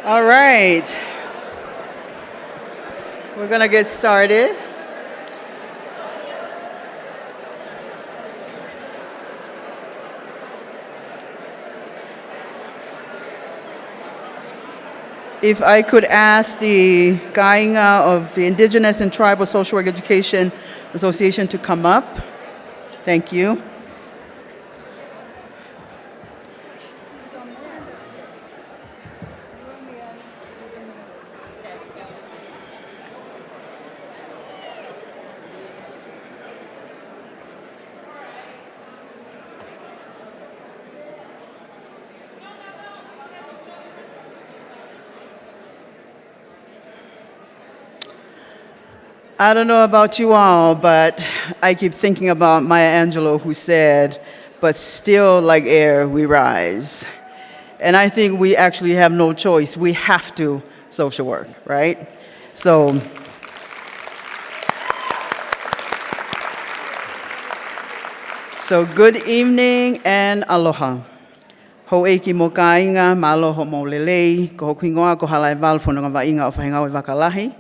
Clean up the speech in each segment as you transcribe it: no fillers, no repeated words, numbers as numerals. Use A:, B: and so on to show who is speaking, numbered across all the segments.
A: All right. We're going to get started. If I could ask the Kainga of the Indigenous and Tribal Social Work Education Association to come up. Thank you. I don't know about you all, but I keep thinking about Maya Angelou, who said, "But still like air we rise." And I think we actually have no choice. We have to social work, right? So good evening and aloha. Ho'eki mo kainga, maloho mo lelei, ko hokuingoa ko halai wal whanonga wainga o whahinga o wakalahi.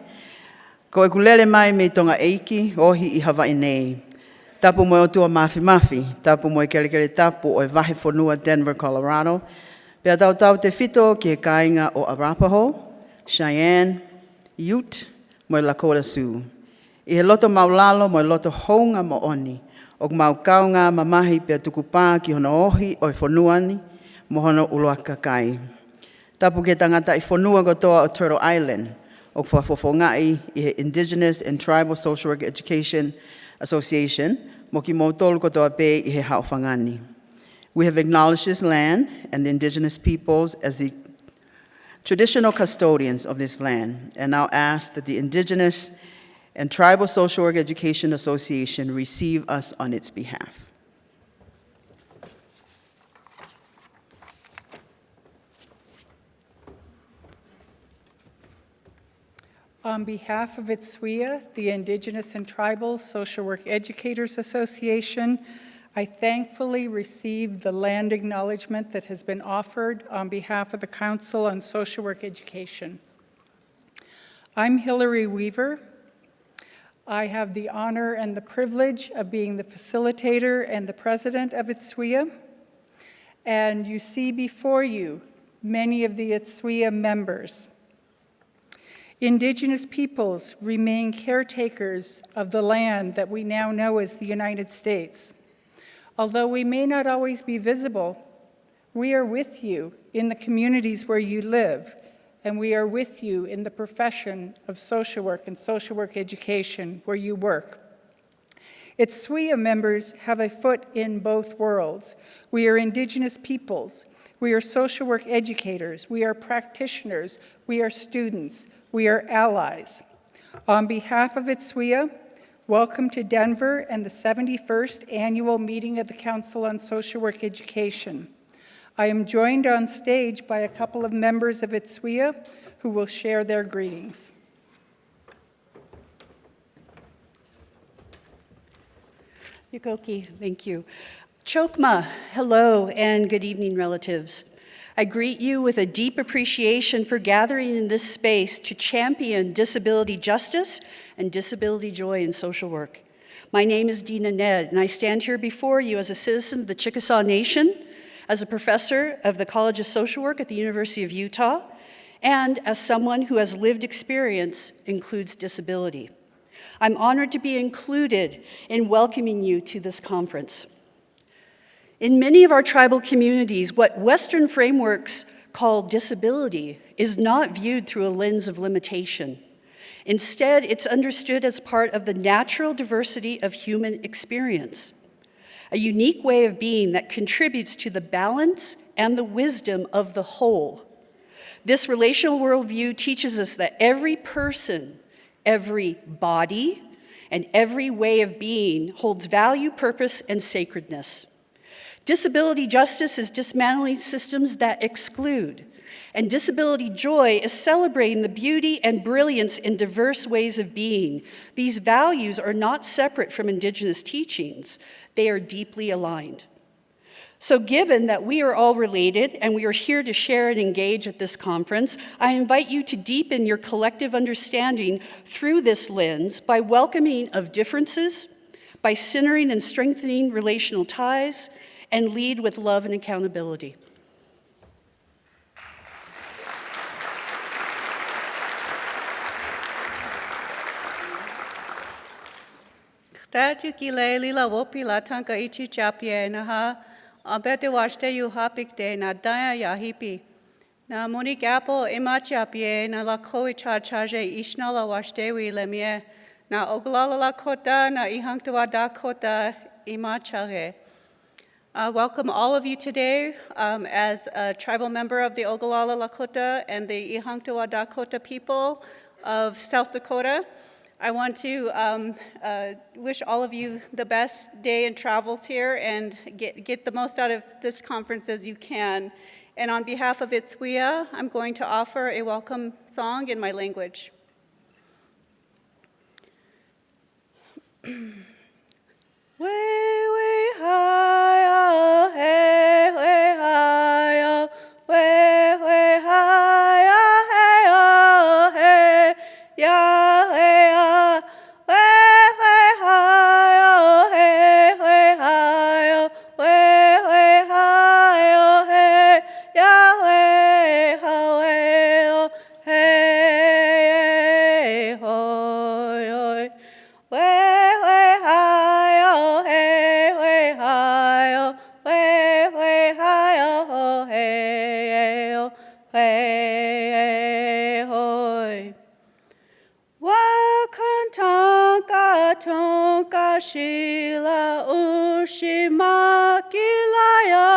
A: Ko e kulele mai me tonga eiki, ohi I Hawaii nei. Tapu mo o tua mafi, tapu mo e kele tapu o e wahe whanua Denver, Colorado. Pea tau te whito ki he kainga o Arapaho, Cheyenne, Ute, mo e Lakota Sioux. I he loto maulalo mo e loto hounga mo oni, o mau kaunga mamahi pea tukupā ki hono ohi o e whanuani, mo hono uloaka kai. Tapu ke tangata I whanua gotoa o Turtle Island, o whafofongai I he Indigenous and Tribal Social Work Education Association, mo ki mo tolu kotoa pe I he haofangani. We have acknowledged this land and the indigenous peoples as the traditional custodians of this land, and now ask that the Indigenous and Tribal Social Work Education Association receive us on its behalf.
B: On behalf of CSWE, the Indigenous and Tribal Social Work Educators Association, I thankfully received the land acknowledgement that has been offered on behalf of the Council on Social Work Education. I'm Hillary Weaver. I have the honor and the privilege of being the facilitator and the president of CSWE. And you see before you many of the CSWE members. Indigenous peoples remain caretakers of the land that we now know as the United States. Although we may not always be visible, we are with you in the communities where you live, and we are with you in the profession of social work and social work education where you work. CSWE members have a foot in both worlds. We are Indigenous peoples. We are social work educators. We are practitioners. We are students. We are allies. On behalf of CSWE, welcome to Denver and the 71st Annual Meeting of the Council on Social Work Education. I am joined on stage by a couple of members of CSWE who will share their greetings.
C: Yukoki, thank you. Chokma, hello and good evening, relatives. I greet you with a deep appreciation for gathering in this space to champion disability justice and disability joy in social work. My name is Dina Ned, and I stand here before you as a citizen of the Chickasaw Nation, as a professor of the College of Social Work at the University of Utah, and as someone who has lived experience includes disability. I'm honored to be included in welcoming you to this conference. In many of our tribal communities, what Western frameworks call disability is not viewed through a lens of limitation. Instead, it's understood as part of the natural diversity of human experience, a unique way of being that contributes to the balance and the wisdom of the whole. This relational worldview teaches us that every person, every body, and every way of being holds value, purpose, and sacredness. Disability justice is dismantling systems that exclude, and disability joy is celebrating the beauty and brilliance in diverse ways of being. These values are not separate from Indigenous teachings. They are deeply aligned. So given that we are all related and we are here to share and engage at this conference, I invite you to deepen your collective understanding through this lens by welcoming of differences, by centering and strengthening relational ties, and lead with love and accountability.
D: Statukile lila wopila tanka ichi chapye naha abete washte yu hapikte na daya ya hipi na Monique Apple ima chapye na la koi cha charge ishna la washte wi lemie na oglala la kota na ihangtawa da kota ima chage. Welcome all of you today as a tribal member of the Oglala Lakota and the Ihangtawa Dakota people of South Dakota. I want to wish all of you the best day in travels here and get the most out of this conference as you can. And on behalf of CSWE, I'm going to offer a welcome song in my language. Way, way high, oh, hey, way high, oh, way, way high, oh, hey, oh, hey, yeah, hey, oh, way, way high, oh, hey, way high, oh, way, way high, oh, hey, yeah, way, oh, hey, oh, hey, way, way high, oh, hey, way high, oh, way, way high, oh, hey, oh, hey, hoy. Wakantanka tonka shila ushima kilaya,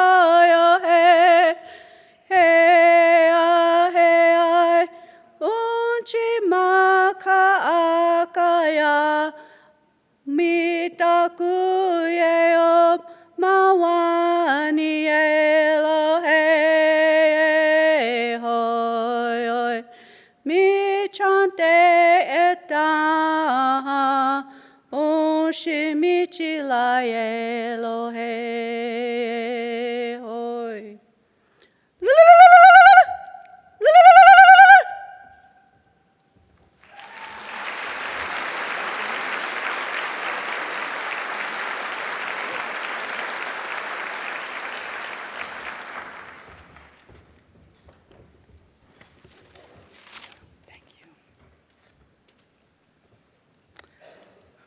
D: oh, hey, hey, hey, unchimaka akaya. Mitakuyeom mawani Elohe hoy hoy mi chante eta ushimichila Elohe hoy.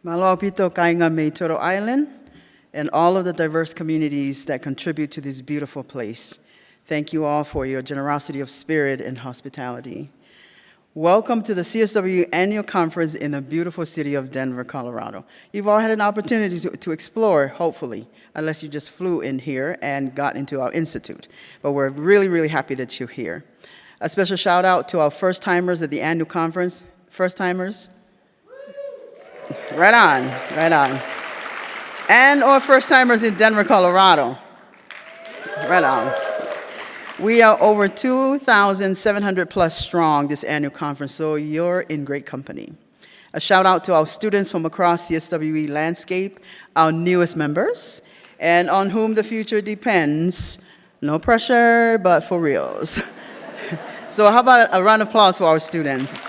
A: Malo pito kainga me Toro Island and all of the diverse communities that contribute to this beautiful place. Thank you all for your generosity of spirit and hospitality. Welcome to the CSWE Annual Conference in the beautiful city of Denver, Colorado. You've all had an opportunity to explore, hopefully, unless you just flew in here and got into our institute. But we're really, really happy that you're here. A special shout out to our first-timers at the annual conference. First-timers? Right on, right on. And or first-timers in Denver, Colorado. Right on. We are over 2,700 plus strong this annual conference, so you're in great company. A shout out to our students from across CSWE landscape, our newest members, and on whom the future depends. No pressure, but for reals. So how about a round of applause for our students?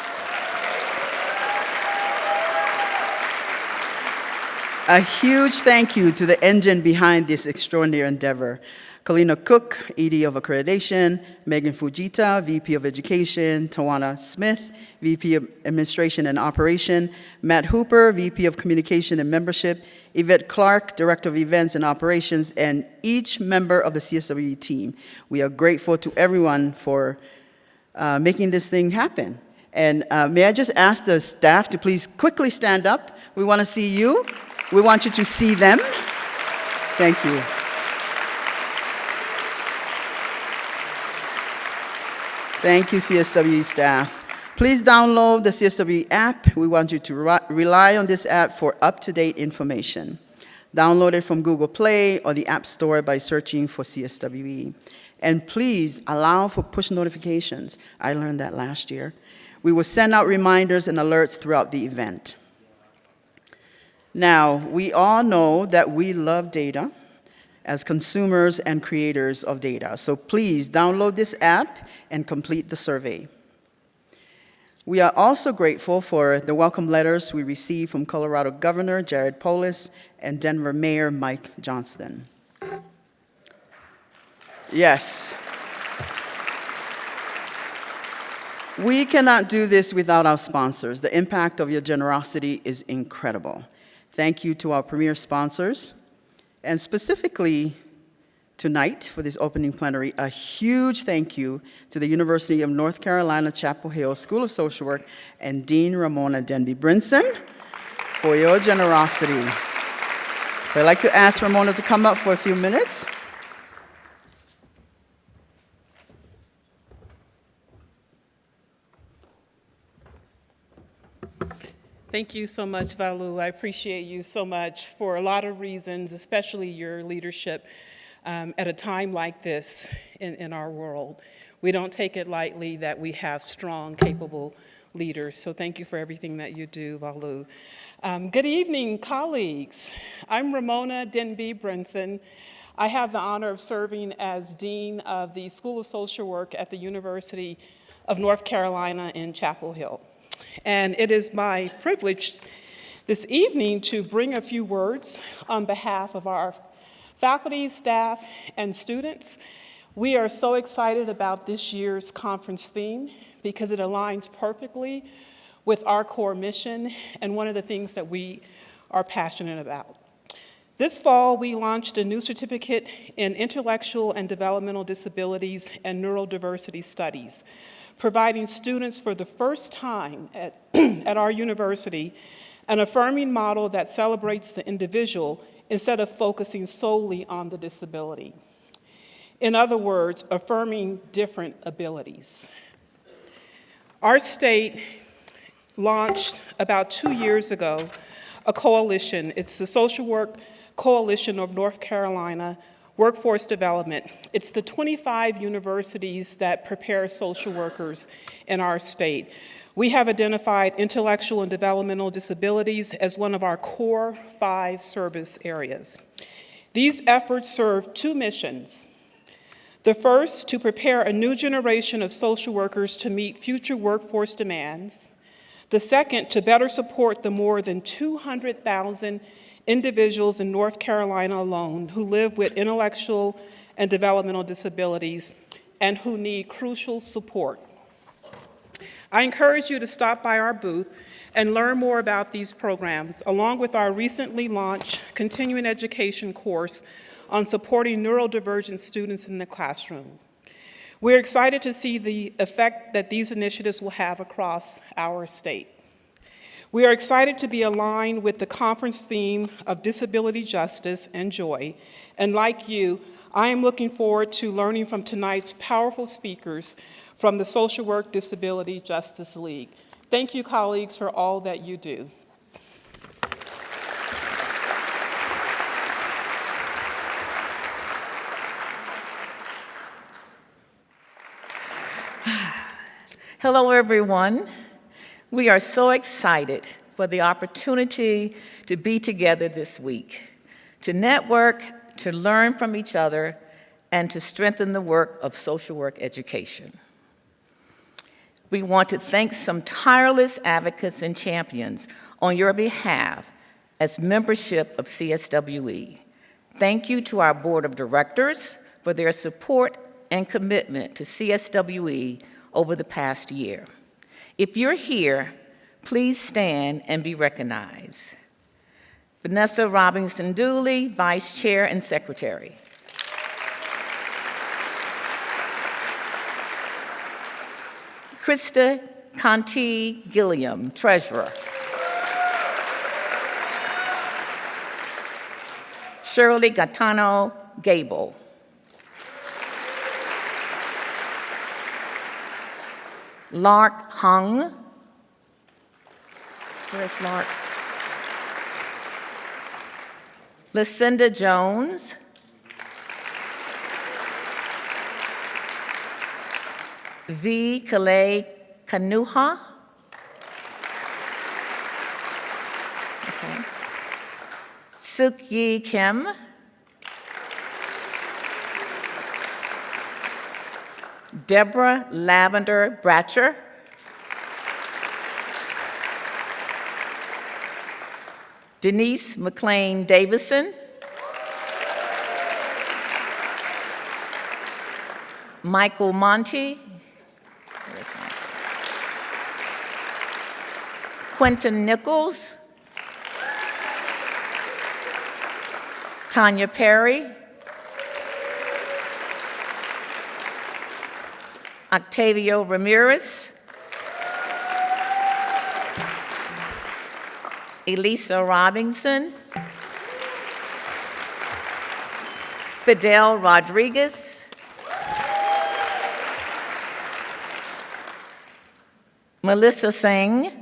A: A huge thank you to the engine behind this extraordinary endeavor. Kalina Cook, ED of Accreditation, Megan Fujita, VP of Education, Tawana Smith, VP of Administration and Operation, Matt Hooper, VP of Communication and Membership, Yvette Clark, Director of Events and Operations, and each member of the CSWE team. We are grateful to everyone for making this thing happen. And may I just ask the staff to please quickly stand up. We want to see you. We want you to see them. Thank you. Thank you, CSWE staff. Please download the CSWE app. We want you to rely on this app for up-to-date information. Download it from Google Play or the App Store by searching for CSWE. And please allow for push notifications. I learned that last year. We will send out reminders and alerts throughout the event. Now, we all know that we love data, as consumers and creators of data. So please download this app and complete the survey. We are also grateful for the welcome letters we received from Colorado Governor Jared Polis and Denver Mayor Mike Johnston. Yes. We cannot do this without our sponsors. The impact of your generosity is incredible. Thank you to our premier sponsors, and specifically tonight for this opening plenary, a huge thank you to the University of North Carolina, Chapel Hill School of Social Work and Dean Ramona Denby Brinson for your generosity. So I'd like to ask Ramona to come up for a few minutes.
E: Thank you so much, Valu. I appreciate you so much for a lot of reasons, especially your leadership at a time like this in our world. We don't take it lightly that we have strong, capable leaders. So thank you for everything that you do, Valu. Good evening, colleagues. I'm Ramona Denby Brinson. I have the honor of serving as Dean of the School of Social Work at the University of North Carolina in Chapel Hill. And it is my privilege this evening to bring a few words on behalf of our faculty, staff, and students. We are so excited about this year's conference theme because it aligns perfectly with our core mission and one of the things that we are passionate about. This fall, we launched a new certificate in intellectual and developmental disabilities and neurodiversity studies, providing students for the first time at our university an affirming model that celebrates the individual instead of focusing solely on the disability. In other words, affirming different abilities. Our state launched about 2 years ago a coalition. It's the Social Work Coalition of North Carolina Workforce Development. It's the 25 universities that prepare social workers in our state. We have identified intellectual and developmental disabilities as one of our core 5 service areas. These efforts serve 2 missions. The first, to prepare a new generation of social workers to meet future workforce demands. The second, to better support the more than 200,000 individuals in North Carolina alone who live with intellectual and developmental disabilities and who need crucial support. I encourage you to stop by our booth and learn more about these programs, along with our recently launched continuing education course on supporting neurodivergent students in the classroom. We're excited to see the effect that these initiatives will have across our state. We are excited to be aligned with the conference theme of disability justice and joy, and like you, I am looking forward to learning from tonight's powerful speakers from the Social Work Disability Justice League. Thank you, colleagues, for all that you do.
F: Hello, everyone. We are so excited for the opportunity to be together this week, to network, to learn from each other, and to strengthen the work of social work education. We want to thank some tireless advocates and champions on your behalf as membership of CSWE. Thank you to our board of directors for their support and commitment to CSWE over the past year. If you're here, please stand and be recognized. Vanessa Robinson Dooley, Vice Chair and Secretary. Krista Conti Gilliam, Treasurer. Shirley Gaetano Gable. Lark Hung. Where's Lark? Lucinda Jones. V. Kalei Kanuha. Okay. Suk Yi Kim. Deborah Lavender Bratcher. Denise McLean Davison. Michael Monty. Quentin Nichols. Tanya Perry. Octavio Ramirez. Elisa Robinson. Fidel Rodriguez. Melissa Singh.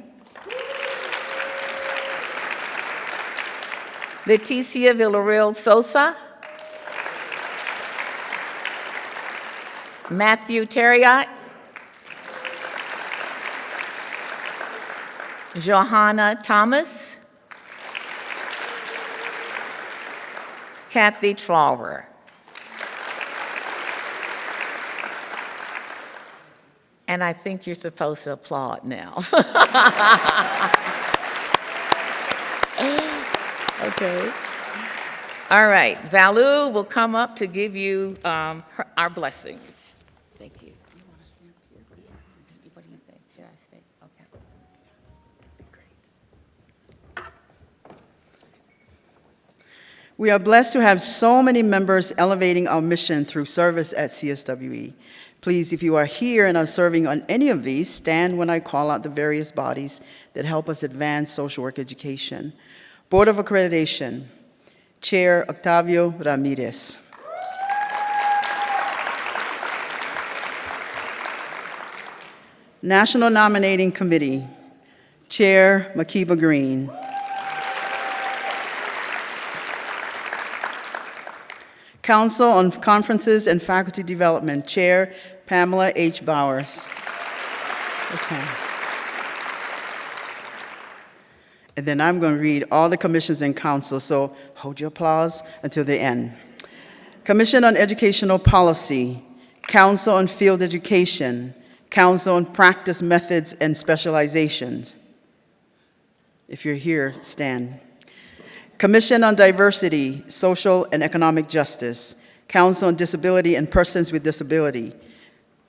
F: Leticia Villarreal Sosa. Matthew Terriot. Johanna Thomas. Kathy Trawer. And I think you're supposed to applaud now. Okay. All right. Valu will come up to give you our blessings. Thank you. You want to stand here? What do you think? Should I stay? Okay. That'd be great.
A: We are blessed to have so many members elevating our mission through service at CSWE. Please, if you are here and are serving on any of these, stand when I call out the various bodies that help us advance social work education. Board of Accreditation, Chair Octavio Ramirez. National Nominating Committee, Chair Makiba Green. Council on Conferences and Faculty Development, Chair Pamela H. Bowers. Where's Pam? And then I'm going to read all the commissions and councils, so hold your applause until the end. Commission on Educational Policy, Council on Field Education, Council on Practice Methods and Specializations. If you're here, stand. Commission on Diversity, Social and Economic Justice, Council on Disability and Persons with Disability,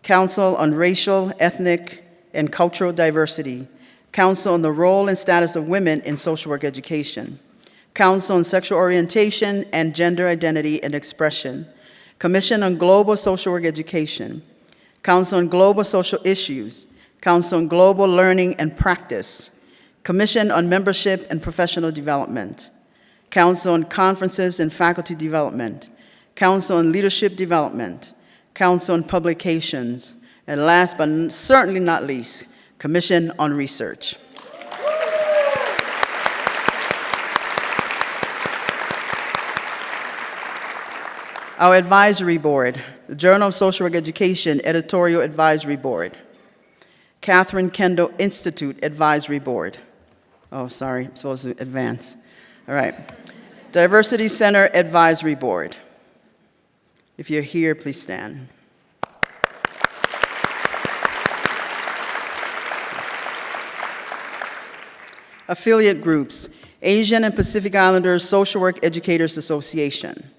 A: Council on Racial, Ethnic, and Cultural Diversity, Council on the Role and Status of Women in Social Work Education, Council on Sexual Orientation and Gender Identity and Expression, Commission on Global Social Work Education, Council on Global Social Issues, Council on Global Learning and Practice, Commission on Membership and Professional Development, Council on Conferences and Faculty Development, Council on Leadership Development, Council on Publications, and last but certainly not least, Commission on Research. Our advisory board, the Journal of Social Work Education Editorial Advisory Board, Catherine Kendall Institute Advisory Board. Oh, sorry, I'm supposed to advance. All right. Diversity Center Advisory Board. If you're here, please stand. Affiliate groups, Asian and Pacific Islanders Social Work Educators Association,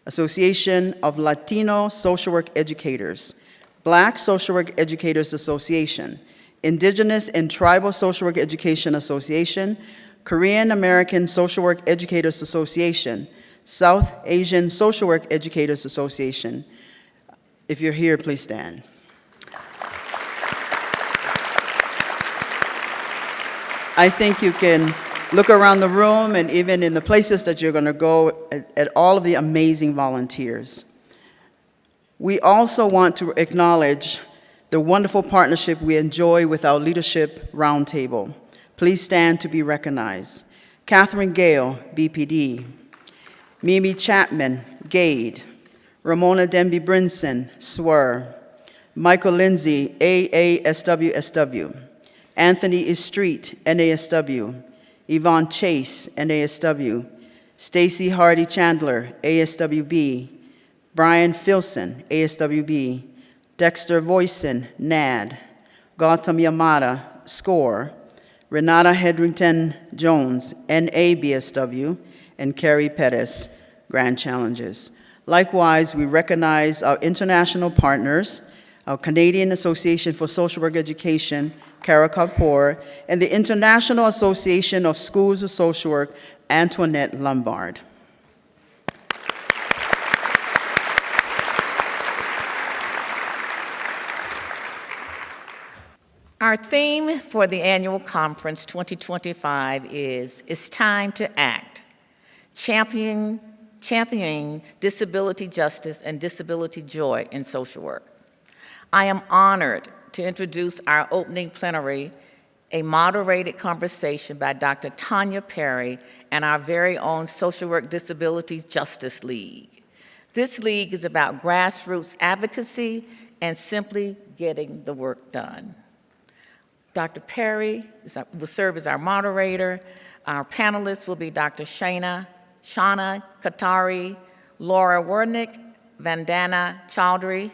A: Association of Latino Social Work Educators, Black Social Work Educators Association, Indigenous and Tribal Social Work Education Association, Korean American Social Work Educators Association, South Asian Social Work Educators Association. If you're here, please stand. I think you can look around the room and even in the places that you're going to go at all of the amazing volunteers. We also want to acknowledge the wonderful partnership we enjoy with our Leadership Roundtable. Please stand to be recognized. Catherine Gale, BPD. Mimi Chapman, GAID. Ramona Denby Brinson, SWER. Michael Lindsay, AASWSW. Anthony Estreet, NASW. Yvonne Chase, NASW. Stacy Hardy Chandler, ASWB. Brian Filson, ASWB. Dexter Voisin, NAD, Gautam Yamada, SCORE, Renata Hedrington Jones, NABSW, and Carrie Pettis, Grand Challenges. Likewise, we recognize our international partners, our Canadian Association for Social Work Education, Kara Kapoor, and the International Association of Schools of Social Work, Antoinette Lombard.
F: Our theme for the annual conference 2025 is It's Time to Act, championing disability justice and disability joy in social work. I am honored to introduce our opening plenary, a moderated conversation by Dr. Tanya Perry and our very own Social Work Disabilities Justice League. This league is about grassroots advocacy and simply getting the work done. Dr. Perry will serve as our moderator. Our panelists will be Dr. Shanna Kattari, Laura Wernick, Vandana Chaudhry.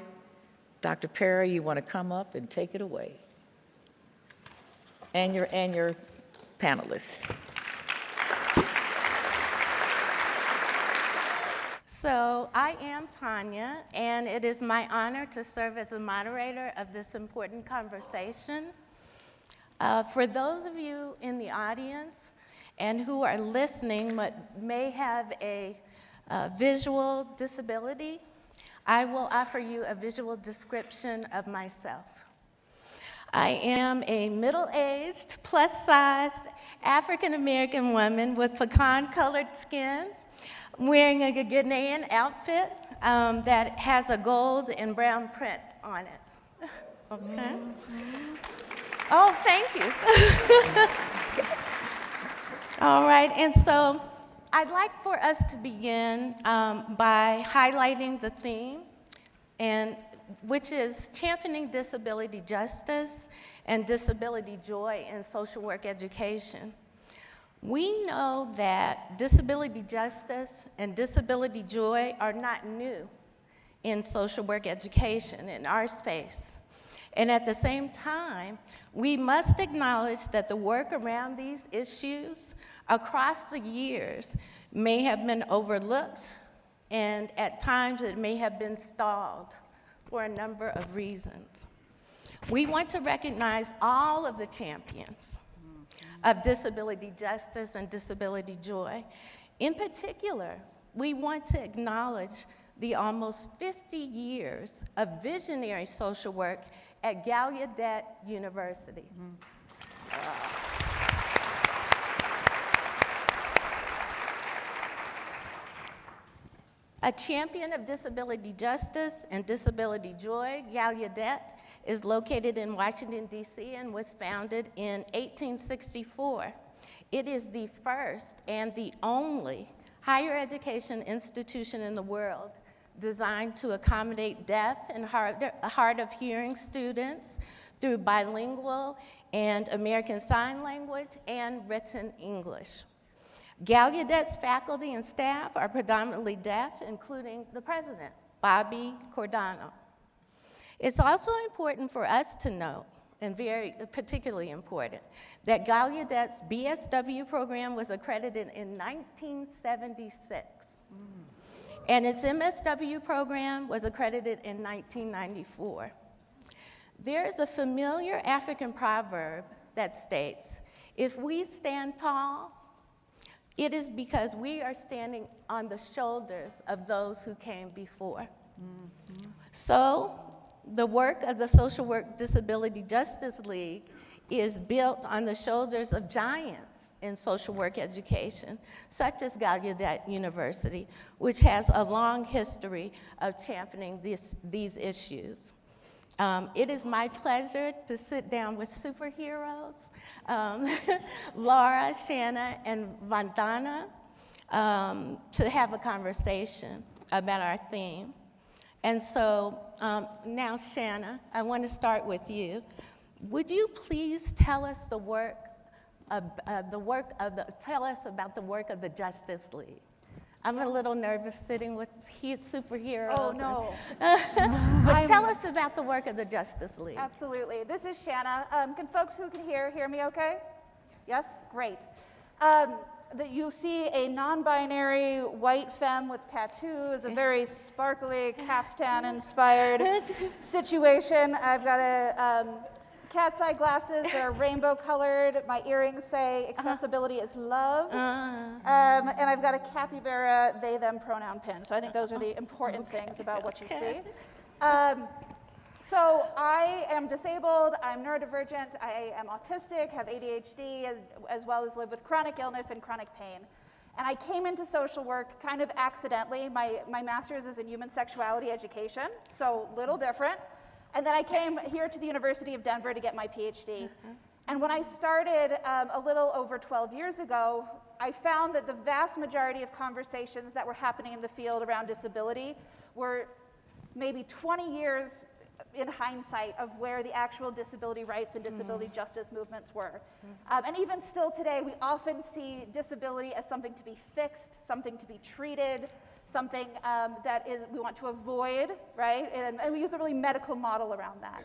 F: Dr. Perry, you want to come up and take it away? And your panelists.
G: So I am Tanya, and it is my honor to serve as the moderator of this important conversation. For those of you in the audience and who are listening but may have a visual disability, I will offer you a visual description of myself. I am a middle-aged, plus-sized African-American woman with pecan-colored skin, wearing a Ghanaian outfit that has a gold and brown print on it. Okay? Oh, thank you. All right, and so I'd like for us to begin by highlighting the theme, which is championing disability justice and disability joy in social work education. We know that disability justice and disability joy are not new in social work education in our space. And at the same time, we must acknowledge that the work around these issues across the years may have been overlooked, and at times it may have been stalled for a number of reasons. We want to recognize all of the champions of disability justice and disability joy. In particular, we want to acknowledge the almost 50 years of visionary social work at Gallaudet University. A champion of disability justice and disability joy, Gallaudet is located in Washington, D.C. and was founded in 1864. It is the first and the only higher education institution in the world designed to accommodate deaf and hard of hearing students through bilingual and American Sign Language and written English. Gallaudet's faculty and staff are predominantly deaf, including the president, Bobby Cordano. It's also important for us to note, and very particularly important, that Gallaudet's BSW program was accredited in 1976. And its MSW program was accredited in 1994. There is a familiar African proverb that states, if we stand tall, it is because we are standing on the shoulders of those who came before. So the work of the Social Work Disability Justice League is built on the shoulders of giants in social work education, such as Gallaudet University, which has a long history of championing these issues. It is my pleasure to sit down with superheroes, Laura, Shanna, and Vandana, to have a conversation about our theme. And so now, Shanna, I want to start with you. Would you please tell us tell us about the work of the Justice League? I'm a little nervous sitting with superheroes.
H: Oh, no.
G: But tell us about the work of the Justice League.
H: Absolutely. This is Shanna. Can folks who can hear me okay? Yes? Great. You see a non-binary white femme with tattoos, a very sparkly kaftan-inspired situation. I've got a cat's eye glasses that are rainbow colored. My earrings say accessibility is love. And I've got a capybara they them pronoun pin. So I think those are the important things about what you see. So I am disabled, I'm neurodivergent, I am autistic, have ADHD, as well as live with chronic illness and chronic pain. And I came into social work kind of accidentally. My master's is in human sexuality education, so little different. And then I came here to the University of Denver to get my PhD. And when I started a little over 12 years ago, I found that the vast majority of conversations that were happening in the field around disability were maybe 20 years in hindsight of where the actual disability rights and disability justice movements were. And even still today, we often see disability as something to be fixed, something to be treated, something that we want to avoid, right? And we use a really medical model around that.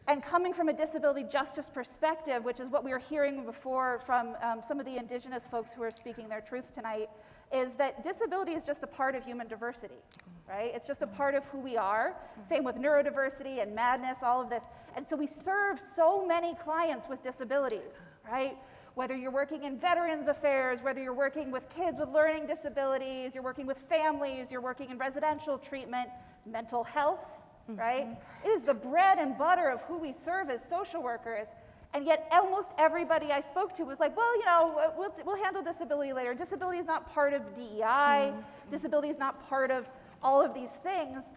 H: And coming from a disability justice perspective, which is what we were hearing before from some of the indigenous folks who are speaking their truth tonight, is that disability is just a part of human diversity, right? It's just a part of who we are. Same with neurodiversity and madness, all of this. And so we serve so many clients with disabilities, right? Whether you're working in veterans affairs, whether you're working with kids with learning disabilities, you're working with families, you're working in residential treatment, mental health, right? It is the bread and butter of who we serve as social workers. And yet almost everybody I spoke to was like, well, you know, we'll handle disability later. Disability is not part of DEI. Disability is not part of all of these things.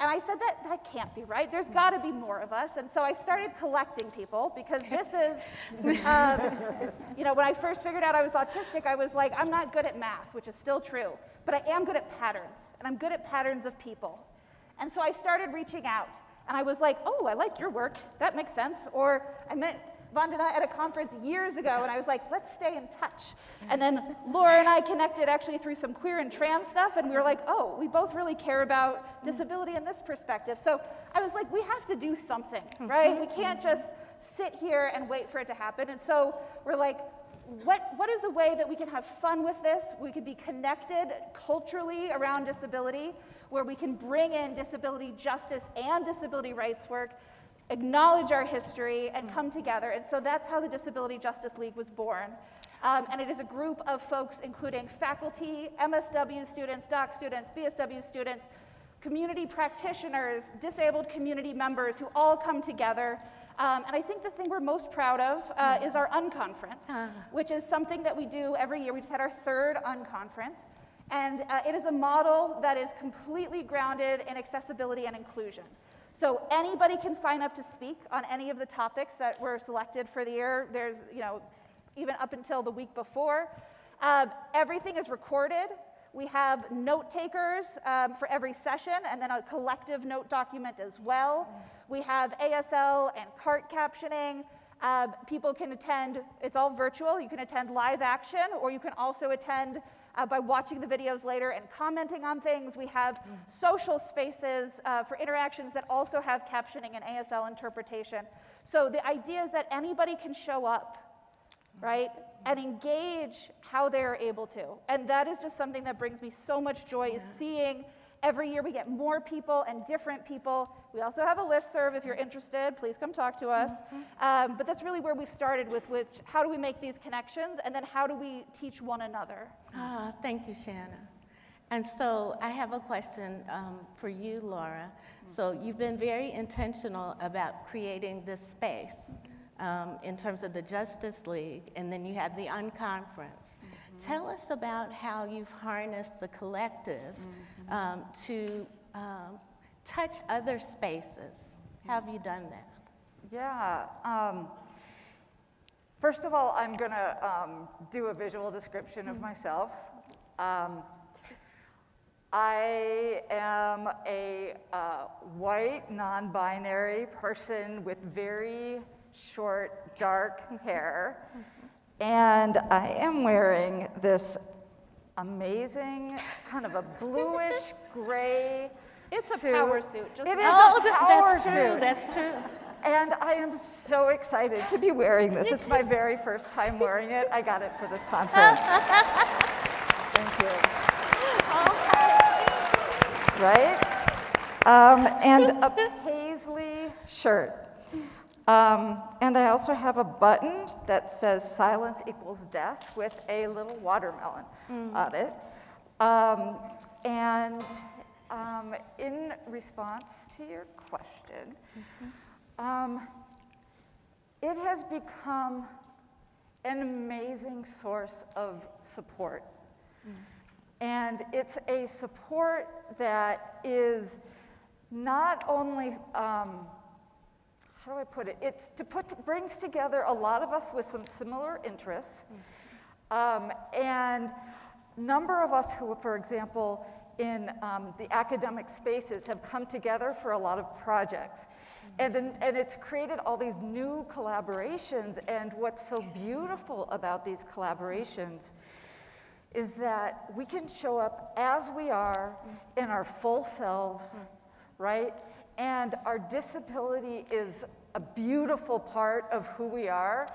H: And I said, that can't be right. There's got to be more of us. And so I started collecting people because this is, you know, when I first figured out I was autistic, I was like, I'm not good at math, which is still true. But I am good at patterns. And I'm good at patterns of people. And so I started reaching out. And I was like, oh, I like your work. That makes sense. Or I met Vandana at a conference years ago, and I was like, let's stay in touch. And then Laura and I connected actually through some queer and trans stuff, and we were like, oh, we both really care about disability in this perspective. So I was like, we have to do something, right? We can't just sit here and wait for it to happen. And so we're like, what is a way that we can have fun with this? We can be connected culturally around disability, where we can bring in disability justice and disability rights work, acknowledge our history, and come together. And so that's how the Disability Justice League was born. And it is a group of folks including faculty, MSW students, doc students, BSW students, community practitioners, disabled community members who all come together. And I think the thing we're most proud of is our unconference, which is something that we do every year. We just had our third unconference. And it is a model that is completely grounded in accessibility and inclusion. So anybody can sign up to speak on any of the topics that were selected for the year. There's, you know, even up until the week before. Everything is recorded. We have note takers for every session, and then a collective note document as well. We have ASL and CART captioning. People can attend, it's all virtual. You can attend live action, or you can also attend by watching the videos later and commenting on things. We have social spaces for interactions that also have captioning and ASL interpretation. So the idea is that anybody can show up, right, and engage how they're able to. And that is just something that brings me so much joy, is seeing every year we get more people and different people. We also have a listserv if you're interested. Please come talk to us. But that's really where we've started with how do we make these connections, and then how do we teach one another?
G: Thank you, Shanna. And so I have a question for you, Laura. So you've been very intentional about creating this space in terms of the Justice League, and then you have the unconference. Tell us about how you've harnessed the collective to touch other spaces. How have you done that?
I: Yeah. First of all, I'm going to do a visual description of myself. I am a white, non-binary person with very short, dark hair. And I am wearing this amazing, kind of a bluish gray
H: It's a
I: suit.
H: power suit. Just
I: It is
G: Oh,
I: a power
G: that's true,
I: suit.
G: that's true.
I: And I am so excited to be wearing this. It's my very first time wearing it. I got it for this conference. Thank you. Right? And a paisley shirt. And I also have a button that says silence equals death with a little watermelon on it. In response to your question, it has become an amazing source of support. And it's a support that is not only, how do I put it? It's brings together a lot of us with some similar interests. And number of us who, for example, in the academic spaces have come together for a lot of projects. And it's created all these new collaborations. And what's so beautiful about these collaborations is that we can show up as we are in our full selves, right? And our disability is a beautiful part of who we are.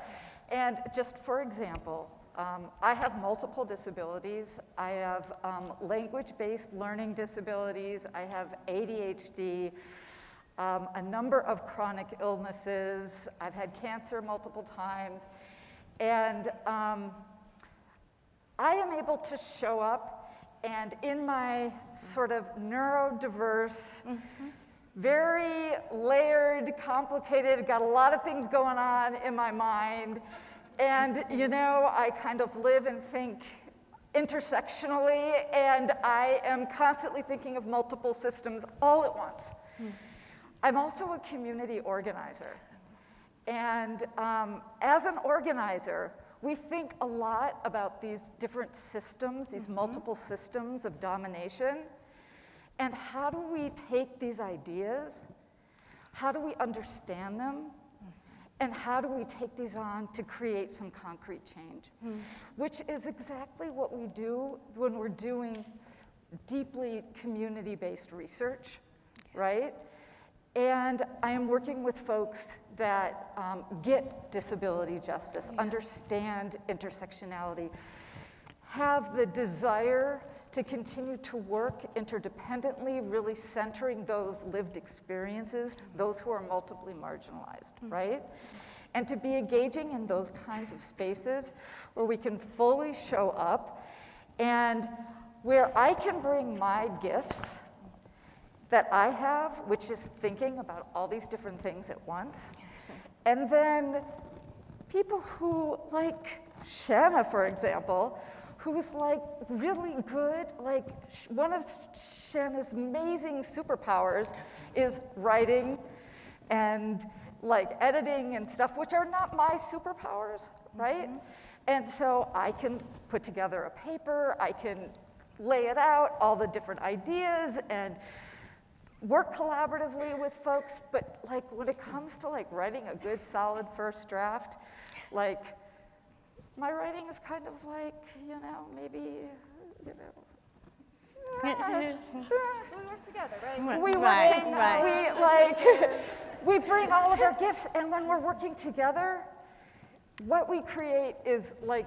I: And just for example, I have multiple disabilities. I have language-based learning disabilities. I have ADHD, a number of chronic illnesses. I've had cancer multiple times. And I am able to show up, and in my sort of neurodiverse, very layered, complicated, got a lot of things going on in my mind. And, you know, I kind of live and think intersectionally, and I am constantly thinking of multiple systems all at once. I'm also a community organizer. And as an organizer, we think a lot about these different systems, these multiple systems of domination. And how do we take these ideas? How do we understand them? And how do we take these on to create some concrete change? Which is exactly what we do when we're doing deeply community-based research, right? And I am working with folks that get disability justice, understand intersectionality, have the desire to continue to work interdependently, really centering those lived experiences, those who are multiply marginalized, right? And to be engaging in those kinds of spaces where we can fully show up and where I can bring my gifts that I have, which is thinking about all these different things at once. And then people who, like Shanna, for example, who's like really good, like one of Shanna's amazing superpowers is writing and like editing and stuff, which are not my superpowers, right? And so I can put together a paper, I can lay it out, all the different ideas, and work collaboratively with folks, but like when it comes to like writing a good solid first draft, like my writing is kind of like, you know, maybe, you know.
H: We work together, right?
I: We
G: Right.
I: we bring all of our gifts, and when we're working together, what we create is like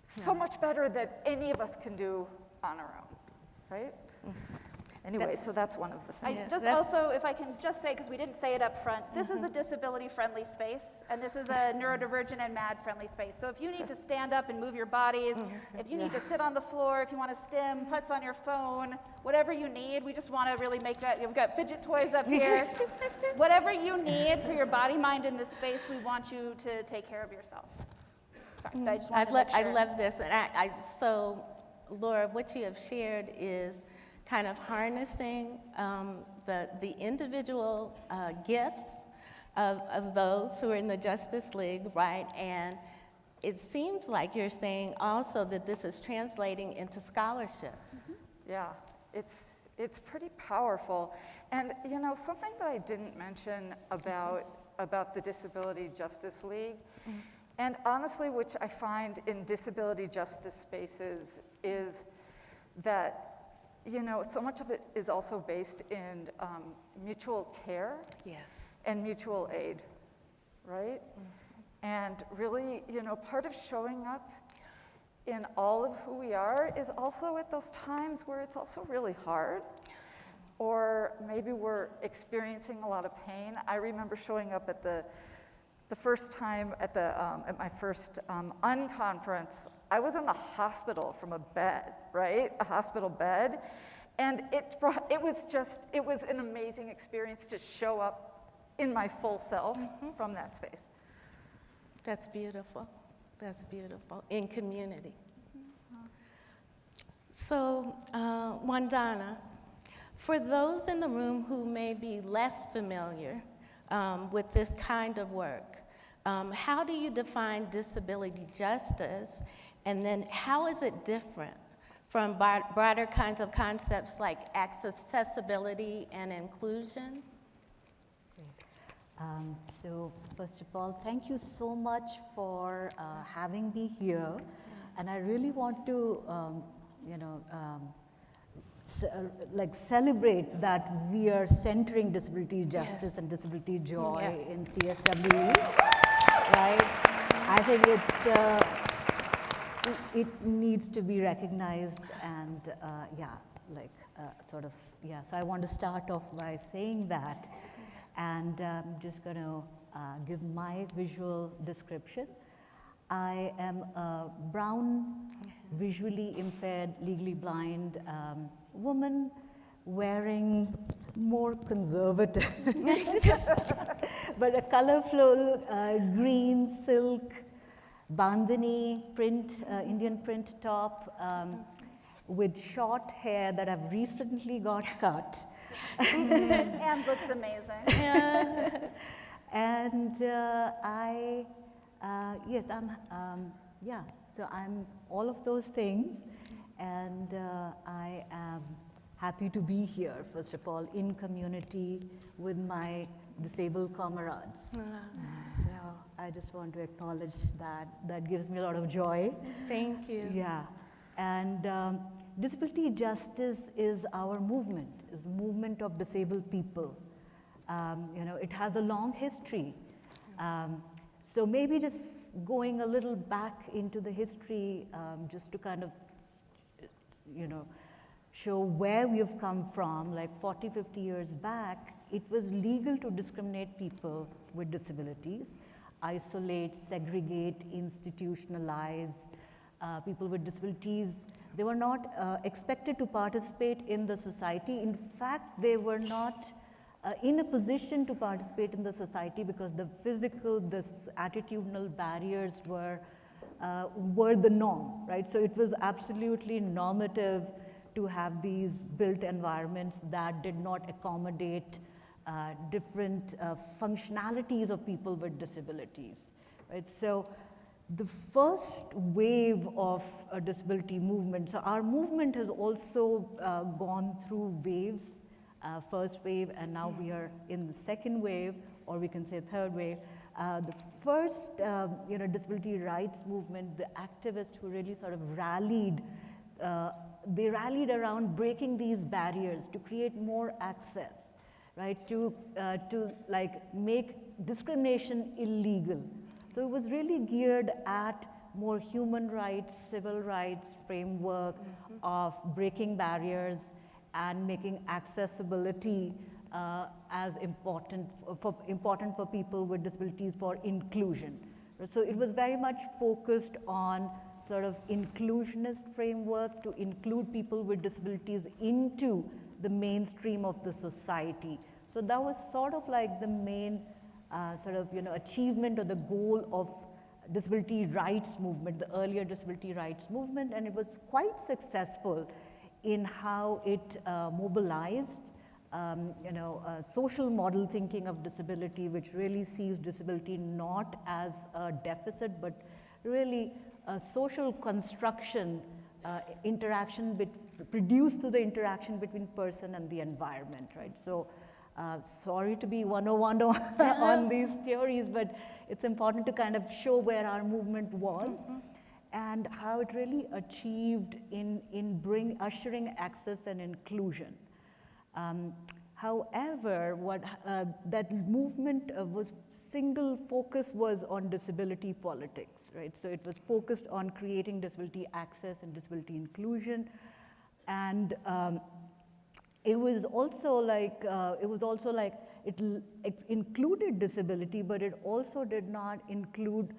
I: so much better than any of us can do on our own, right? Anyway, so that's one of the things.
H: Also, if I can just say, because we didn't say it up front, this is a disability-friendly space, and this is a neurodivergent and MAD-friendly space. So if you need to stand up and move your bodies, if you need to sit on the floor, if you want to stim, putts on your phone, whatever you need, we just want to really make that, we've got fidget toys up here. Whatever you need for your body, mind in this space, we want you to take care of yourself. Sorry, I just wanted to make sure.
G: I love this, and so Laura, what you have shared is kind of harnessing the individual gifts of those who are in the Justice League, right? And it seems like you're saying also that this is translating into scholarship.
I: Yeah, it's pretty powerful. And you know, something that I didn't mention about the Disability Justice League, And honestly, which I find in disability justice spaces is that, you know, so much of it is also based in mutual care and mutual aid, right? And really, you know, part of showing up in all of who we are is also at those times where it's also really hard, or maybe we're experiencing a lot of pain. I remember showing up at the first time at my first unconference. I was in the hospital from a bed, right? A hospital bed. And it was an amazing experience to show up in my full self from that space.
G: That's beautiful. That's beautiful. In community. So, Vandana, for those in the room who may be less familiar with this kind of work, how do you define disability justice, and then how is it different from broader kinds of concepts like accessibility and inclusion?
J: So first of all, thank you so much for having me here, and I really want to, celebrate that we are centering disability justice and disability joy in CSWE, right? I think it needs to be recognized, and so I want to start off by saying that. And I'm just going to give my visual description. I am a brown, visually impaired, legally blind woman wearing more conservative, but a colorful green silk bandhani print, Indian print top with short hair that I've recently got cut.
H: And looks amazing.
J: And so I'm all of those things, and I am happy to be here, first of all, in community with my disabled comrades. So I just want to acknowledge that. That gives me a lot of joy.
G: Thank you.
J: Yeah, and disability justice is our movement, is the movement of disabled people. It has a long history. So maybe just going a little back into the history, just to kind of, show where we have come from, like 40, 50 years back, it was legal to discriminate people with disabilities, isolate, segregate, institutionalize people with disabilities. They were not expected to participate in the society. In fact, they were not in a position to participate in the society because the physical, the attitudinal barriers were the norm, right? So it was absolutely normative to have these built environments that did not accommodate different functionalities of people with disabilities, right? So the first wave of a disability movement, so our movement has also gone through waves, first wave, and now we are in the second wave, or we can say third wave. The first disability rights movement, the activists who really sort of rallied, they rallied around breaking these barriers to create more access, right, to make discrimination illegal. So it was really geared at more human rights, civil rights framework of breaking barriers and making accessibility as important for people with disabilities for inclusion. So it was very much focused on sort of inclusionist framework to include people with disabilities into the mainstream of the society. So that was sort of like the main achievement or the goal of disability rights movement, the earlier disability rights movement, and it was quite successful in how it mobilized social model thinking of disability, which really sees disability not as a deficit, but really a social construction, interaction produced through the interaction between person and the environment, right? So Sorry to be 101 on these theories, but it's important to kind of show where our movement was and how it really achieved in ushering access and inclusion. However, that movement was single focus was on disability politics, right? So it was focused on creating disability access and disability inclusion, and it was also like it included disability, but it also did not include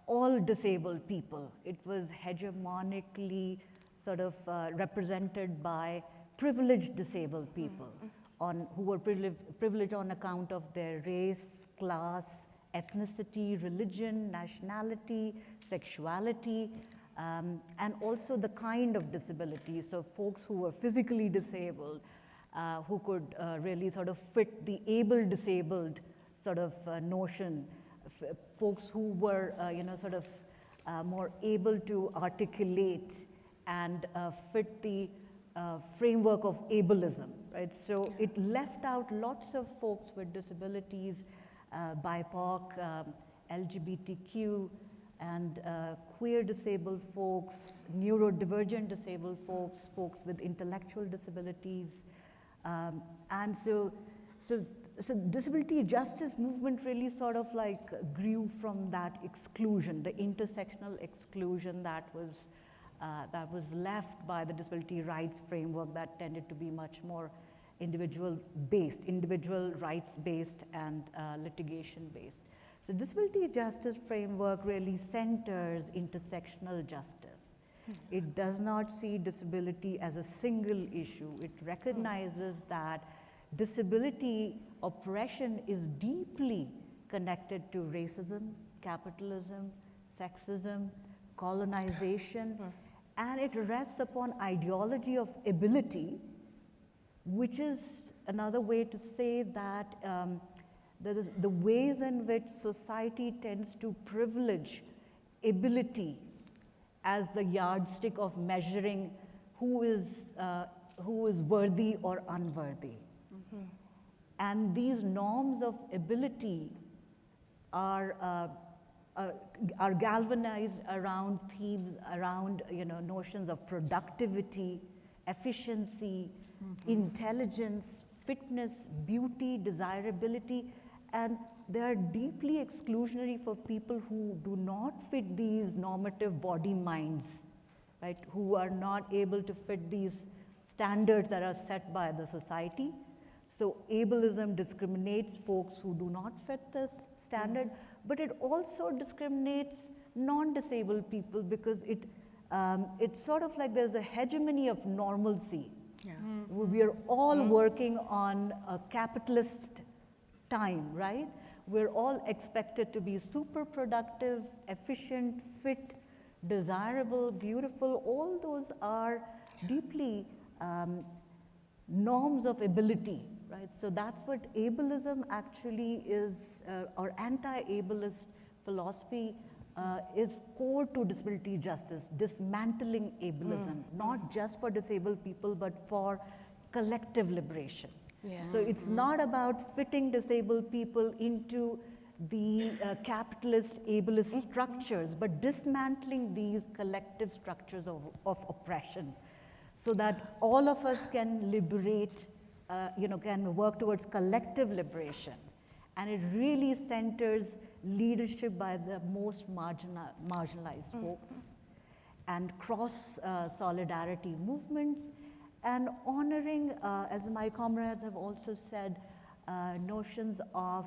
J: all disabled people. It was hegemonically sort of represented by privileged disabled people who were privileged on account of their race, class, ethnicity, religion, nationality, sexuality, and also the kind of disability. So folks who were physically disabled, who could really sort of fit the able-disabled sort of notion, folks who were, sort of more able to articulate and fit the framework of ableism, right? So it left out lots of folks with disabilities, BIPOC, LGBTQ, and queer disabled folks, neurodivergent disabled folks, folks with intellectual disabilities. And so disability justice movement really sort of like grew from that exclusion, the intersectional exclusion that was left by the disability rights framework that tended to be much more individual rights based and litigation based. So disability justice framework really centers intersectional justice. It does not see disability as a single issue. It recognizes that disability oppression is deeply connected to racism, capitalism, sexism, colonization, and it rests upon ideology of ability, which is another way to say that the ways in which society tends to privilege ability as the yardstick of measuring who is worthy or unworthy. And these norms of ability are galvanized around themes, around notions of productivity, efficiency, intelligence, fitness, beauty, desirability, and they are deeply exclusionary for people who do not fit these normative body minds, right? Who are not able to fit these standards that are set by the society. So ableism discriminates folks who do not fit this standard, but it also discriminates non-disabled people because it's sort of like there's a hegemony of normalcy. We are all working on a capitalist time, right? We're all expected to be super productive, efficient, fit, desirable, beautiful. All those are deeply norms of ability, right? So that's what ableism actually is, or anti-ableist philosophy is core to disability justice, dismantling ableism, not just for disabled people, but for collective liberation. So it's not about fitting disabled people into the capitalist ableist structures, but dismantling these collective structures of oppression so that all of us can liberate, can work towards collective liberation. And it really centers leadership by the most marginalized folks and cross solidarity movements and honoring, as my comrades have also said, notions of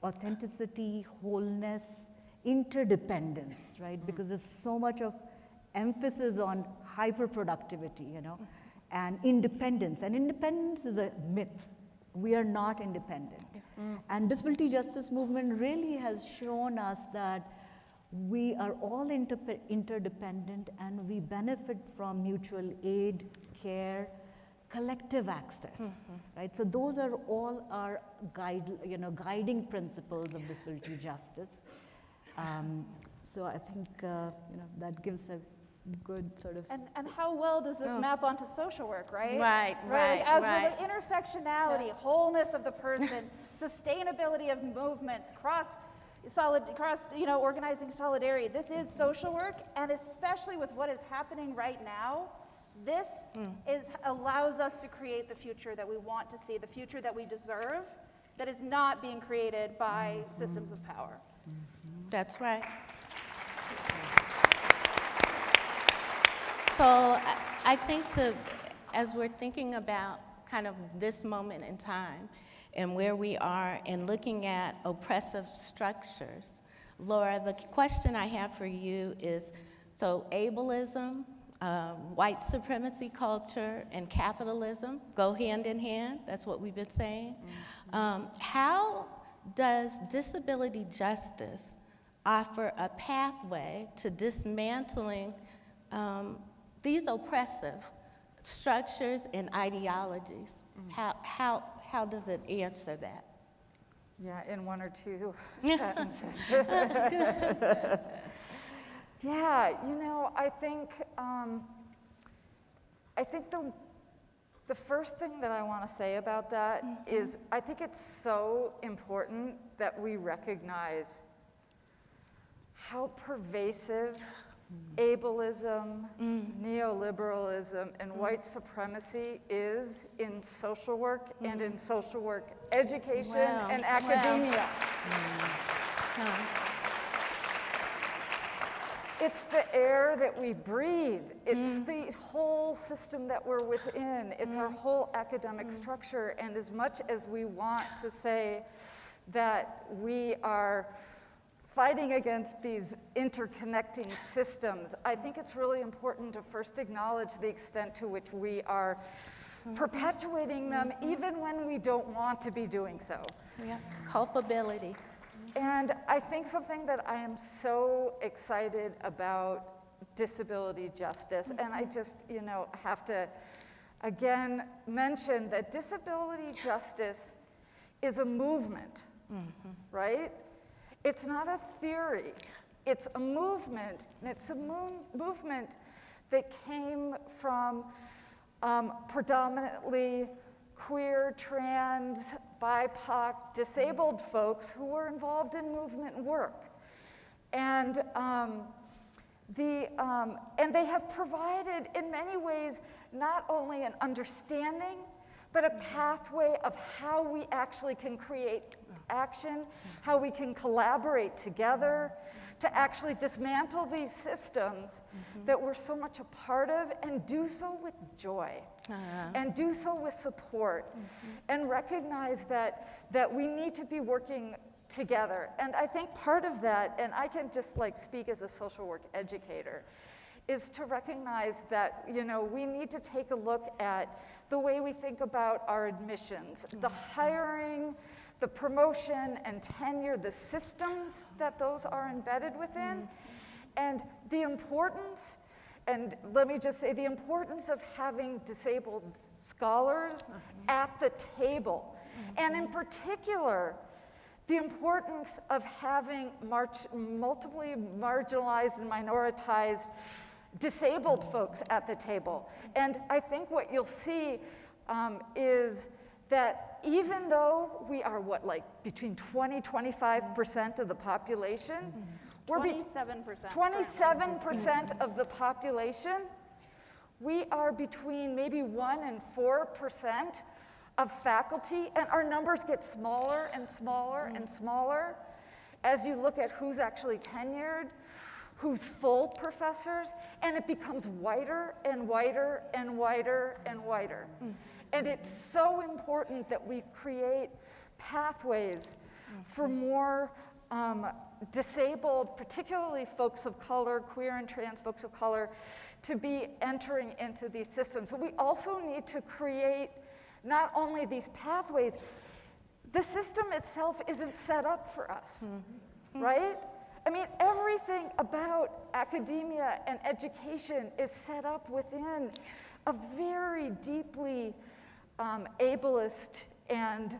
J: authenticity, wholeness, interdependence, right? Because there's so much of emphasis on hyperproductivity, and independence. And independence is a myth. We are not independent. And disability justice movement really has shown us that we are all interdependent and we benefit from mutual aid, care, collective access, right? So those are all our guiding principles of disability justice. So I think that gives a good sort of.
H: And how well does this map onto social work, right?
G: Right.
H: As well, the intersectionality, wholeness of the person, sustainability of movements, cross organizing solidarity. This is social work, and especially with what is happening right now, this allows us to create the future that we want to see, the future that we deserve, that is not being created by systems of power.
G: That's right. So I think as we're thinking about kind of this moment in time and where we are in looking at oppressive structures, Laura, the question I have for you is, so ableism, white supremacy culture, and capitalism go hand in hand. That's what we've been saying. How does disability justice offer a pathway to dismantling these oppressive structures and ideologies? How does it answer that?
I: Yeah, in one or two sentences. Yeah, I think the first thing that I want to say about that is I think it's so important that we recognize how pervasive ableism, neoliberalism, and white supremacy is in social work and in social work education and academia. It's the air that we breathe. It's the whole system that we're within. It's our whole academic structure. And as much as we want to say that we are fighting against these interconnecting systems, I think it's really important to first acknowledge the extent to which we are perpetuating them, even when we don't want to be doing so.
G: Yeah, culpability.
I: And I think something that I am so excited about disability justice, and I just, have to again mention that disability justice is a movement, right? It's not a theory. It's a movement, and it's a movement that came from predominantly queer, trans, BIPOC, disabled folks who were involved in movement work. And they have provided, in many ways, not only an understanding, but a pathway of how we actually can create action, how we can collaborate together to actually dismantle these systems that we're so much a part of, and do so with joy, and do so with support, and recognize that we need to be working together. And I think part of that, and I can just speak as a social work educator, is to recognize that we need to take a look at the way we think about our admissions, the hiring, the promotion and tenure, the systems that those are embedded within, and the importance, and let me just say, the importance of having disabled scholars at the table, and in particular, the importance of having multiply marginalized and minoritized disabled folks at the table. And I think what you'll see is that even though we are between 20-25% of the population, 27% of the population, we are between maybe 1 and 4% of faculty, and our numbers get smaller and smaller and smaller as you look at who's actually tenured, who's full professors, and it becomes whiter and whiter and whiter and whiter. And it's so important that we create pathways for more disabled, particularly folks of color, queer and trans folks of color, to be entering into these systems. But we also need to create not only these pathways, the system itself isn't set up for us, right? I mean, everything about academia and education is set up within a very deeply ableist, and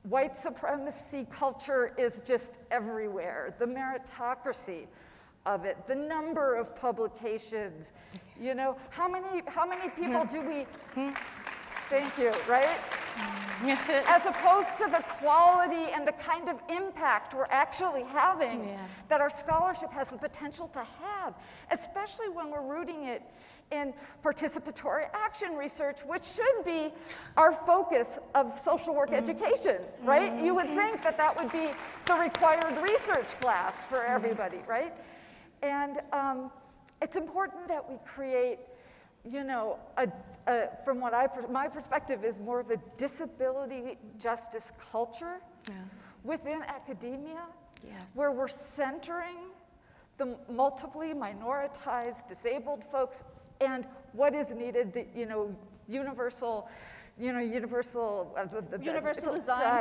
I: white supremacy culture is just everywhere. The meritocracy, of it, the number of publications, you know, how many people do we, thank you, right? As opposed to the quality and the kind of impact we're actually having that our scholarship has the potential to have, especially when we're rooting it in participatory action research, which should be our focus of social work education, right? You would think that that would be the required research class for everybody, right? And it's important that we create, you know, from what my perspective is more of a disability justice culture within academia, where we're centering the multiply minoritized, disabled folks and what is needed, the, you know, universal design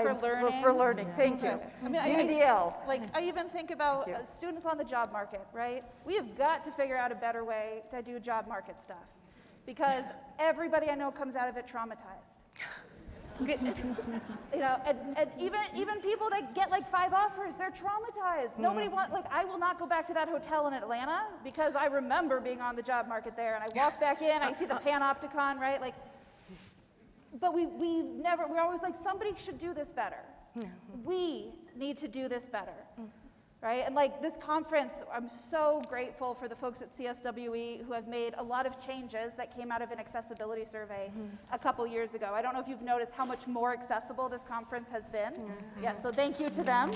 H: for learning.
I: For learning, thank you.
H: I mean,
I: UDL.
H: I even think about students on the job market, right? We have got to figure out a better way to do job market stuff, because everybody I know comes out of it traumatized. You know, and even people that get like 5 offers, they're traumatized. Nobody wants, like, I will not go back to that hotel in Atlanta because I remember being on the job market there, and I walk back in, I see the Panopticon, right? Like, but we're always like, somebody should do this better. We need to do this better, right? And like this conference, I'm so grateful for the folks at CSWE who have made a lot of changes that came out of an accessibility survey a couple years ago. I don't know if you've noticed how much more accessible this conference has been. Yeah, so thank you to them.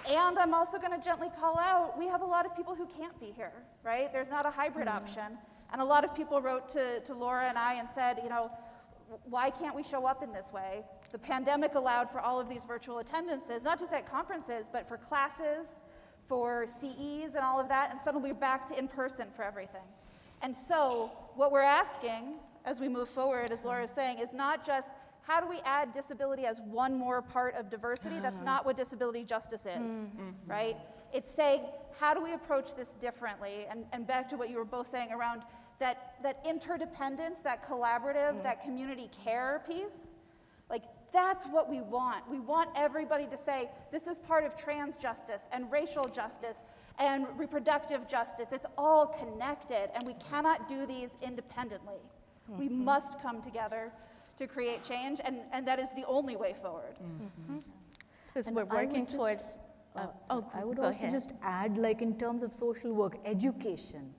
H: And I'm also going to gently call out, we have a lot of people who can't be here, right? There's not a hybrid option. And a lot of people wrote to Laura and I and said, you know, why can't we show up in this way? The pandemic allowed for all of these virtual attendances, not just at conferences, but for classes, for CEs and all of that, and suddenly we're back to in-person for everything. And so what we're asking as we move forward, as Laura is saying, is not just how do we add disability as one more part of diversity? That's not what disability justice is, right? It's saying, how do we approach this differently? And back to what you were both saying around that interdependence, that collaborative, that community care piece, like that's what we want. We want everybody to say, this is part of trans justice and racial justice and reproductive justice. It's all connected, and we cannot do these independently. We must come together to create change, and that is the only way forward.
G: Because we're working towards...
J: I would
G: go
J: also
G: ahead.
J: just add, like in terms of social work, education.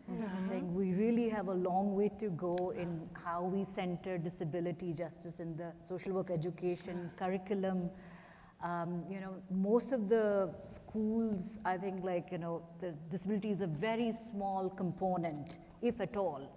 J: Like we really have a long way to go in how we center disability justice in the social work education curriculum. You know, most of the schools, I think, like, you know, the disability is a very small component, if at all.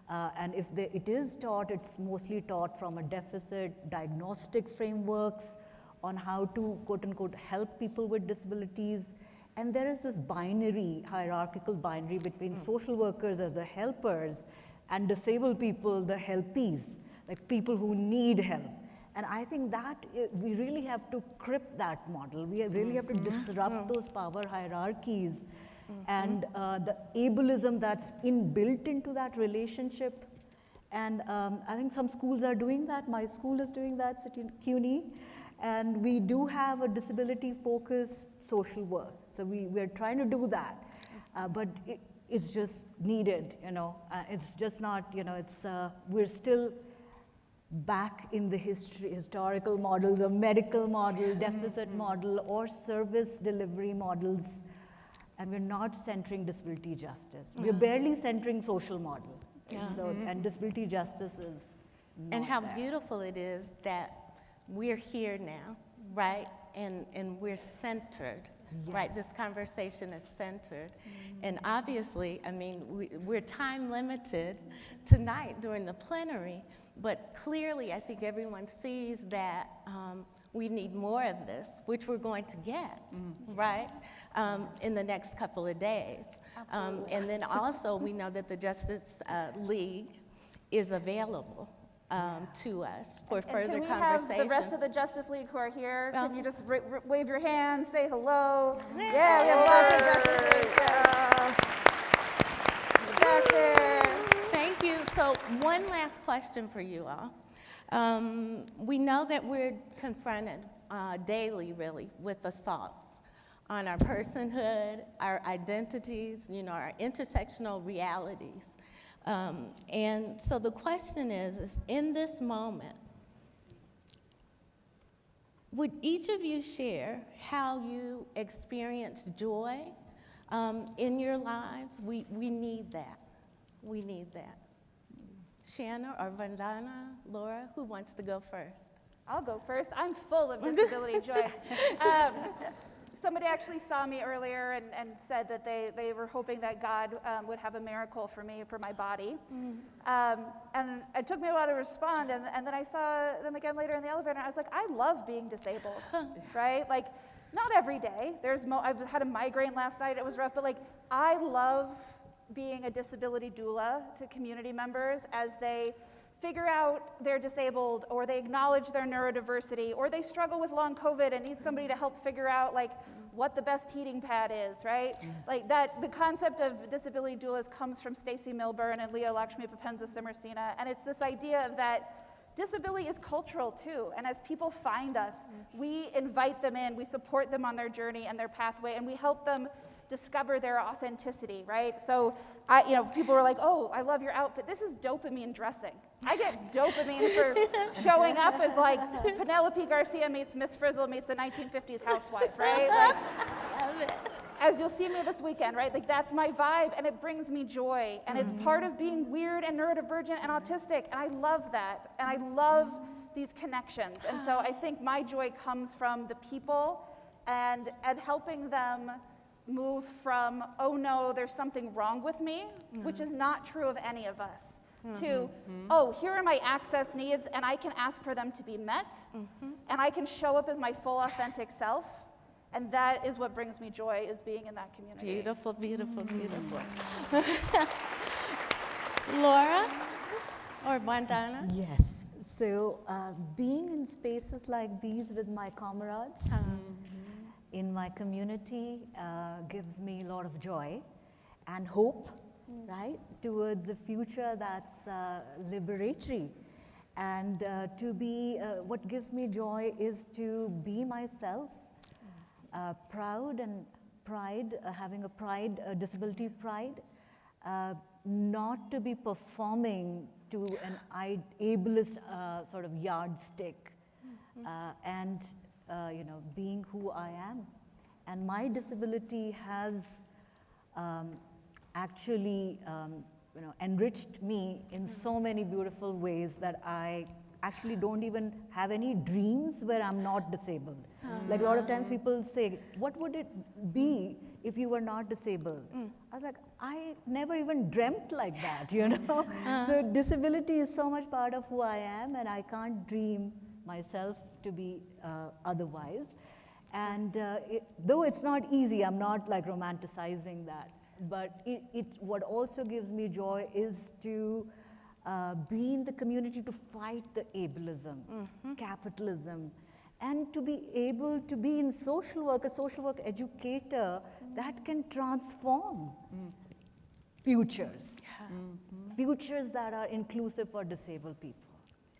J: And if it is taught, it's mostly taught from a deficit diagnostic frameworks on how to, quote unquote, help people with disabilities. And there is this binary, hierarchical binary between social workers as the helpers and disabled people, the helpees, like people who need help. And I think that we really have to crip that model. We really have to disrupt those power hierarchies and the ableism that's inbuilt into that relationship. And I think some schools are doing that. My school is doing that, CUNY. And we do have a disability-focused social work. So we're trying to do that, but it's just needed, you know. It's just not, you know, it's, we're still back in the historical models of medical model, deficit model, or service delivery models, and we're not centering disability justice. We're barely centering social model. So, and disability justice is not
G: And how
J: there.
G: beautiful it is that we're here now, right? And we're centered, right? This conversation is centered. And obviously, I mean, we're time limited tonight during the plenary, but clearly I think everyone sees that we need more of this, which we're going to get, right? In the next couple of days. And then also we know that the Justice League is available to us for further
H: Can we
G: conversations.
H: have the rest of the Justice League who are here? Can you just wave your hand, say hello? Yeah, we have lots of Justice League. Back there.
G: Thank you. So one last question for you all. We know that we're confronted daily, really, with assaults on our personhood, our identities, you know, our intersectional realities. And so the question is in this moment, would each of you share how you experience joy in your lives? We need that. We need that. Shanna or Vandana, Laura, who wants to go first?
H: I'll go first. I'm full of disability joy. Somebody actually saw me earlier and said that they were hoping that God would have a miracle for me, for my body. And it took me a while to respond, and then I saw them again later in the elevator, and I was like, I love being disabled, right? Like, not every day. I've had a migraine last night, it was rough, but like, I love being a disability doula to community members as they figure out they're disabled, or they acknowledge their neurodiversity, or they struggle with long COVID and need somebody to help figure out like what the best heating pad is, right? Like that, the concept of disability doulas comes from Stacy Milburn and Leah Lakshmi Papenza Simmersina, and it's this idea of that disability is cultural too, and as people find us, we invite them in, we support them on their journey and their pathway, and we help them discover their authenticity, right? So, people were like, oh, I love your outfit. This is dopamine dressing. I get dopamine for showing up as like Penelope Garcia meets Miss Frizzle meets a 1950s housewife, right? Like, as you'll see me this weekend, right? Like that's my vibe, and it brings me joy, and it's part of being weird and neurodivergent and autistic, and I love that, and I love these connections. And so I think my joy comes from the people and helping them move from, oh no, there's something wrong with me, which is not true of any of us, to, oh, here are my access needs, and I can ask for them to be met, and I can show up as my full authentic self, and that is what brings me joy, is being in that community.
G: Beautiful, beautiful, beautiful. Laura or Vandana?
J: Yes. So being in spaces like these with my comrades in my community gives me a lot of joy and hope, right, towards the future that's liberatory. And to be, what gives me joy is to be myself, proud and pride, having a pride, disability pride, not to be performing to an ableist sort of yardstick, and being who I am. And my disability has actually enriched me in so many beautiful ways that I actually don't even have any dreams where I'm not disabled. Like a lot of times people say, what would it be if you were not disabled? I was like, I never even dreamt like that, So disability is so much part of who I am, and I can't dream myself to be otherwise. And though it's not easy, I'm not like romanticizing that, but what also gives me joy is to be in the community to fight the ableism, capitalism, and to be able to be in social work, a social work educator that can transform futures, futures that are inclusive for disabled people.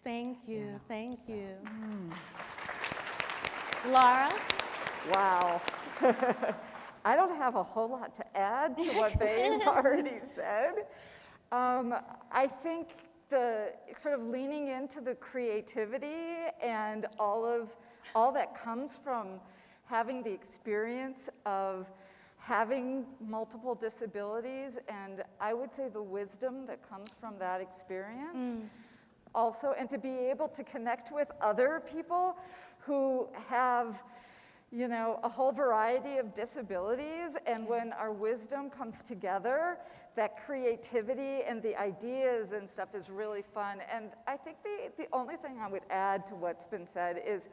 G: Thank you, thank you. Laura?
I: Wow. I don't have a whole lot to add to what they've already said. I think the sort of leaning into the creativity and all that comes from having the experience of having multiple disabilities, and I would say the wisdom that comes from that experience also, and to be able to connect with other people who have a whole variety of disabilities, and when our wisdom comes together, that creativity and the ideas and stuff is really fun. And I think the only thing I would add to what's been said is,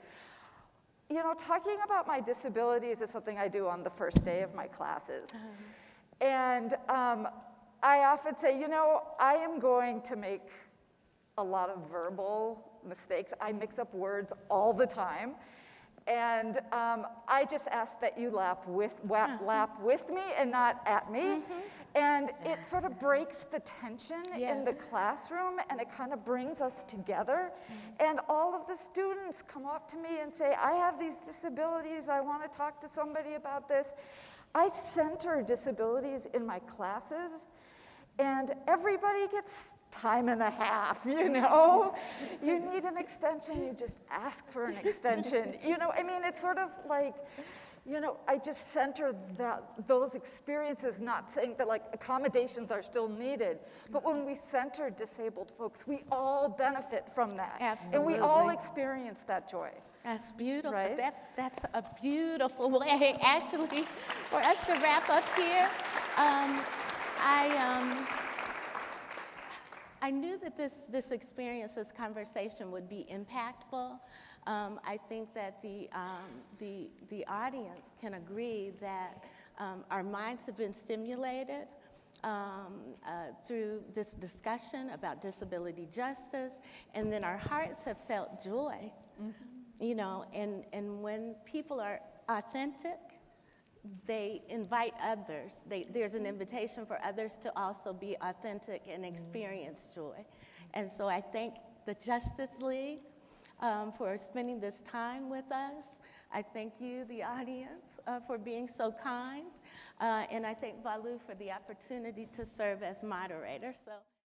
I: talking about my disabilities is something I do on the first day of my classes. And I often say, I am going to make a lot of verbal mistakes. I mix up words all the time. And I just ask that you lap with me and not at me. And it sort of breaks the tension in the classroom, and it kind of brings us together. And all of the students come up to me and say, I have these disabilities, I want to talk to somebody about this. I center disabilities in my classes, and everybody gets time and a half, you know? You need an extension, you just ask for an extension. You know, I mean, it's sort of like, you know, I just center those experiences, not saying that like accommodations are still needed, but when we center disabled folks, we all benefit from that.
G: Absolutely.
I: And we all experience that joy.
G: That's beautiful.
I: Right?
G: That's a beautiful way, actually, for us to wrap up here. I knew that this experience, this conversation would be impactful. I think that the audience can agree that our minds have been stimulated through this discussion about disability justice, and then our hearts have felt joy. You know, and when people are authentic, they invite others. There's an invitation for others to also be authentic and experience joy. And so I thank the Justice League for spending this time with us. I thank you, the audience, for being so kind. And I thank Valu for the opportunity to serve as moderator. So.